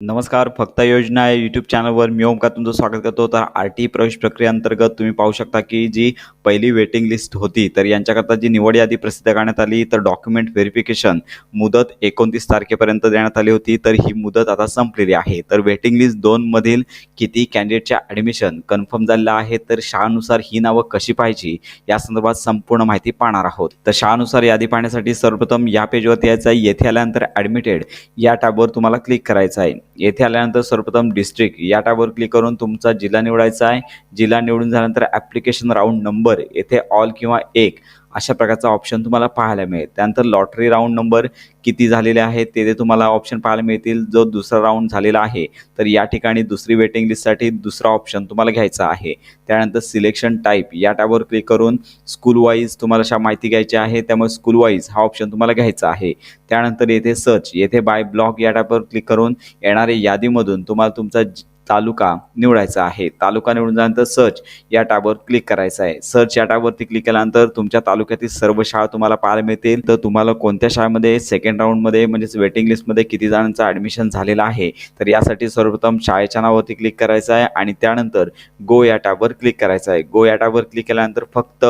नमस्कार. फक्त योजना या यूट्यूब चॅनलवर मी ओमकार तुमचं स्वागत करतो. तर आर-टी प्रवेश प्रक्रियेअंतर्गत तुम्ही पाहू शकता की जी पहिली वेटिंग लिस्ट होती, तर यांच्याकरता जी निवड यादी प्रसिद्ध करण्यात आली. तर डॉक्युमेंट व्हेरिफिकेशन मुदत 29 तारखेपर्यंत देण्यात आली होती. तर ही मुदत आता संपलेली आहे. तर वेटिंग लिस्ट 2 मधील किती कॅन्डिडेटच्या ॲडमिशन कन्फर्म झालेलं आहे, तर शाळानुसार ही नावं कशी पाहायची या संदर्भात संपूर्ण माहिती पाहणार आहोत. तर शाळानुसार यादी पाहण्यासाठी सर्वप्रथम या पेजवरती यायचं आहे. येथे आल्यानंतर ॲडमिटेड या टॅबवर तुम्हाला क्लिक करायचं आहे. येथे आल्यानंतर सर्वप्रथम डिस्ट्रिक्ट या टॅबवर क्लिक करून तुमचा जिल्हा निवडायचा आहे. जिल्हा निवडून झाल्यानंतर ॲप्लिकेशन राऊंड नंबर येथे ऑल किंवा एक अशा प्रकारचा ऑप्शन तुम्हाला पाहायला मिळेल. त्यानंतर लॉटरी राऊंड नंबर किती झालेले आहेत ते तुम्हाला ऑप्शन पाहायला मिळतील. जो दुसरा राऊंड झालेला आहे तर या ठिकाणी दुसरी वेटिंग लिस्टसाठी दुसरा ऑप्शन तुम्हाला घ्यायचा आहे. त्यानंतर सिलेक्शन टाईप या टॅबवर क्लिक करून स्कूल वाईज तुम्हाला माहिती घ्यायची आहे, त्यामुळे स्कूल वाईज हा ऑप्शन तुम्हाला घ्यायचा आहे. त्यानंतर येथे सर्च येथे बाय ब्लॉक या टॅबवर क्लिक करून येणाऱ्या यादीमधून तुम्हाला तुमचा तालुका निवडायचा आहे. तालुका निवडून झाल्यानंतर सर्च या टॅबवर क्लिक करायचं आहे. सर्च या टॅबवरती क्लिक केल्यानंतर तुमच्या तालुक्यातील सर्व शाळा तुम्हाला पाहायला मिळतील. तर तुम्हाला कोणत्या शाळेमध्ये सेकंड राऊंडमध्ये म्हणजेच वेटिंग लिस्टमध्ये किती जणांचं ॲडमिशन झालेलं आहे, तर यासाठी सर्वप्रथम शाळेच्या नावावरती क्लिक करायचं आहे आणि त्यानंतर गो या टॅबवर क्लिक करायचं आहे. गो या टॅबवर क्लिक केल्यानंतर फक्त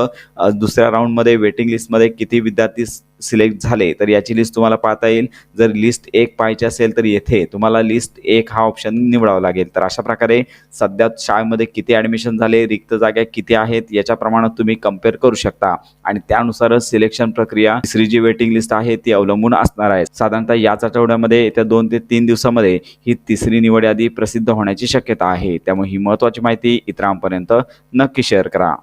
दुसऱ्या राऊंडमध्ये वेटिंग लिस्टमध्ये किती विद्यार्थी सिलेक्ट झाले तर याची लिस्ट तुम्हाला पाहता येईल. जर लिस्ट 1 पाहायची असेल तर येथे तुम्हाला लिस्ट 1 हा ऑप्शन निवडावा लागेल. तर अशा प्रकारे सध्या शाळेमध्ये किती ॲडमिशन झाले, रिक्त जागा किती आहेत याच्या प्रमाणात तुम्ही कंपेअर करू शकता आणि त्यानुसारच सिलेक्शन प्रक्रिया तिसरी जी वेटिंग लिस्ट आहे ती अवलंबून असणार आहे. साधारणतः याच आठवड्यामध्ये येत्या 2 ते 3 दिवसामध्ये ही तिसरी निवड यादी प्रसिद्ध होण्याची शक्यता आहे. त्यामुळे ही महत्त्वाची माहिती इतरांपर्यंत नक्की शेअर करा.